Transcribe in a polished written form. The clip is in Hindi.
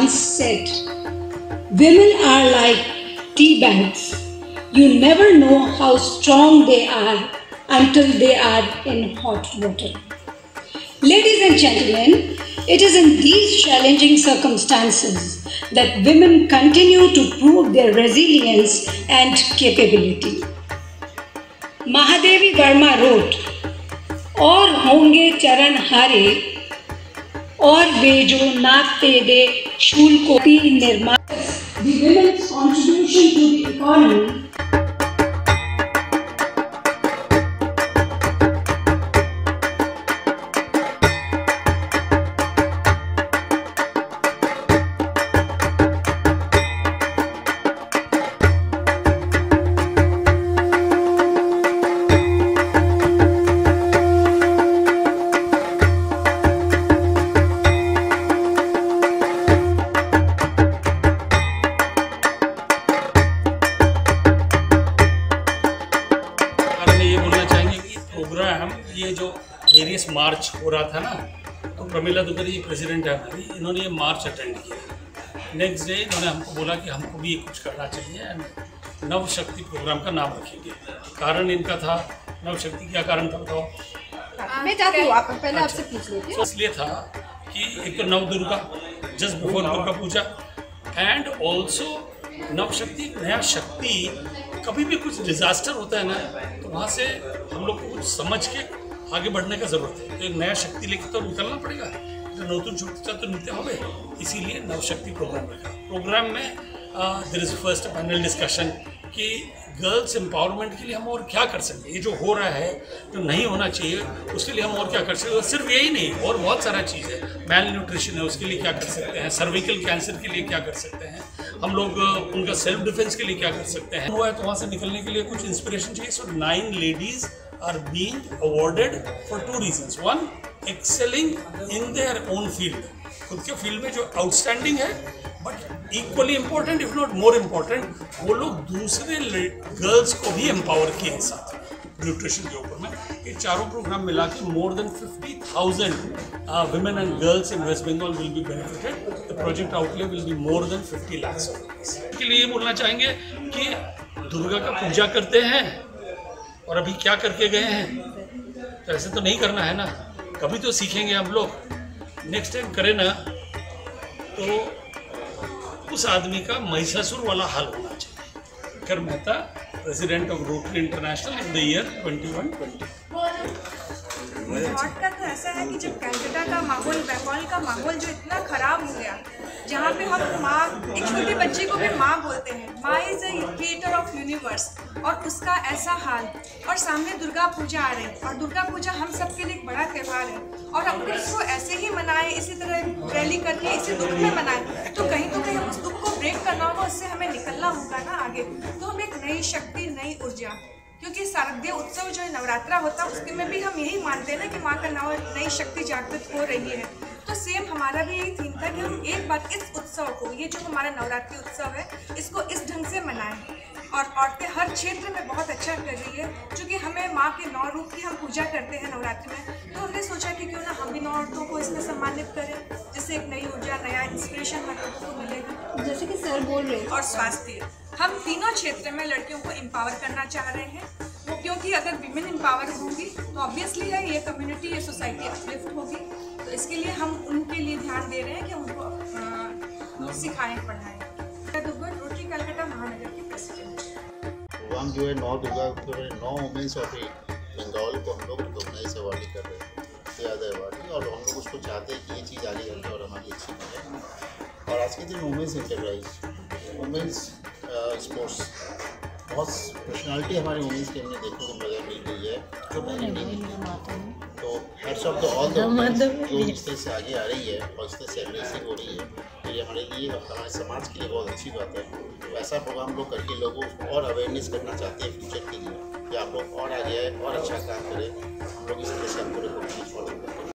once said, "Women are like tea bags. You never know how strong they are until they are in hot water." Ladies and gentlemen, it is in these challenging circumstances that women continue to prove their resilience and capability. Mahadevi Verma wrote, "और होंगे चरण हारे और वे जो नापते दे शूल को भी निर्माण." The women's contribution to the economy programme ये जो वेरियस मार्च हो रहा था ना, तो प्रमिला दुबे जी प्रेसिडेंट है हमारी, इन्होंने ये मार्च अटेंड किया। नेक्स्ट डे इन्होंने हमको बोला कि हमको भी कुछ करना चाहिए एंड नव शक्ति प्रोग्राम का नाम रखेंगे। कारण इनका था नव शक्ति, क्या कारण था बताओ? मैं चाहती हूँ आप पहले आपसे पूछ लीजिए। इसलिए था कि एक तो Nav Durga, just before Durga Puja, and also Nav Shakti, नया शक्ति। कभी भी कुछ डिजास्टर होता है ना, तो वहाँ से हम लोग को कुछ समझ के आगे बढ़ने का जरूरत है। तो एक नया शक्ति लेके तो निकलना पड़ेगा, तो नूतन शक्ति तो नित्य हो गए, इसीलिए नव शक्ति प्रोग्राम रखा। प्रोग्राम में there is first panel discussion कि गर्ल्स एम्पावरमेंट के लिए हम और क्या कर सकते हैं। ये जो हो रहा है, जो नहीं होना चाहिए, उसके लिए हम और क्या कर सकते हैं। और सिर्फ यही नहीं, और बहुत सारा चीज़ है। मैल न्यूट्रिशन है, उसके लिए क्या कर सकते हैं। सर्विकल कैंसर के लिए क्या कर सकते हैं हम लोग, उनका सेल्फ डिफेंस के लिए क्या कर सकते हैं। हुआ है तो वहाँ से निकलने के लिए कुछ इंस्पिरेशन चाहिए। So 9 ladies are being awarded for 2 reasons. 1, excelling in their own field, खुद के फील्ड में जो आउटस्टैंडिंग है, but equally important if not more important, वो लोग दूसरे गर्ल्स को भी एम्पावर किए हैं साथ न्यूट्रिशन के ऊपर में। ये चारों प्रोग्राम मिला के more than 50,000 women and girls in West Bengal will be benefited. The project outlay will be more than 50 lakhs of rupees. के लिए बोलना चाहेंगे कि दुर्गा का पूजा करते हैं और अभी क्या करके गए हैं, तो ऐसे तो नहीं करना है ना, कभी तो सीखेंगे हम लोग। नेक्स्ट टाइम करें ना, तो उस आदमी का महिषासुर वाला हाल होना चाहिए। कर Mehta, president of rotary international in the year 2120। Thought का तो ऐसा है कि जब कलकत्ता का माहौल, बंगाल का माहौल जो इतना खराब हो गया, जहाँ पे हम माँ, एक छोटी बच्ची को भी माँ बोलते हैं, माँ is a creator of universe, और उसका ऐसा हाल, और सामने दुर्गा पूजा आ रही है, और दुर्गा पूजा हम सब के लिए एक बड़ा त्यौहार है, और हम इसको ऐसे ही मनाएं, इसी तरह रैली करके इसी दुख में मनाएं, तो कहीं उस दुख को ब्रेक करना होगा, उससे हमें निकलना होगा ना आगे। तो हम एक नई शक्ति, नई ऊर्जा, क्योंकि शारदीय उत्सव जो नवरात्रा होता है उसके में भी हम यही मानते हैं ना कि माँ का नई शक्ति जागृत हो रही है। तो सेम हमारा भी यही थीम था कि हम एक बार इस उत्सव को, ये जो हमारा नवरात्रि उत्सव है, इसको इस ढंग से मनाएं। और औरतें हर क्षेत्र में बहुत अच्छा कर रही है, क्योंकि हमें माँ के 9 रूप की हम पूजा करते हैं नवरात्रि में, तो हमने सोचा कि क्यों ना हम भी 9 औरतों को इसमें सम्मानित करें, जिससे एक नई ऊर्जा, नया इंस्पिरेशन हम लोगों को मिलेगा। जैसे कि सर बोल रहे हैं, और स्वास्थ्य, हम तीनों क्षेत्र में लड़कियों को एम्पावर करना चाह रहे हैं, वो क्योंकि अगर विमेन एम्पावर होंगी तो ऑब्वियसली है ये कम्युनिटी, ये सोसाइटी अपलिफ्ट होगी। तो इसके लिए हम उनके लिए ध्यान दे रहे हैं कि उनको सिखाएं, पढ़ाएं। रोटरी कलकत्ता महानगर की प्रेसिडेंट। प्रोग्राम जो है 9 दुर्गा, 9 वुमेन्स ऑफ बंगाल को हम लोग रिकॉग्नाइज अवार्डी कर रहे हैं, ज़्यादा अवार्डी, और हम लोग उसको चाहते हैं कि ये चीज़ आगे चलकर और हमारी अच्छी बने। और आज के दिन वुमेन्स इंटरप्राइज, वुमेन्स स्पोर्ट्स, बहुत पर्सनालिटी हमारे वुमेन्स के हमने देखने को मिल रही है, जो पहले नहीं थी। तो heads of the all the जो इस तरह से आगे आ रही है और इस तरह से एग्रेसिव हो रही है, तो ये हमारे लिए, हमारे समाज के लिए बहुत अच्छी बात है। तो ऐसा प्रोग्राम लोग करके लोगों को और अवेयरनेस करना चाहते हैं फ्यूचर के लिए, कि आप लोग और आगे आए और अच्छा काम करें। हम लोग इस तरह से आपको रिकॉग्नाइज फॉलो करते हैं।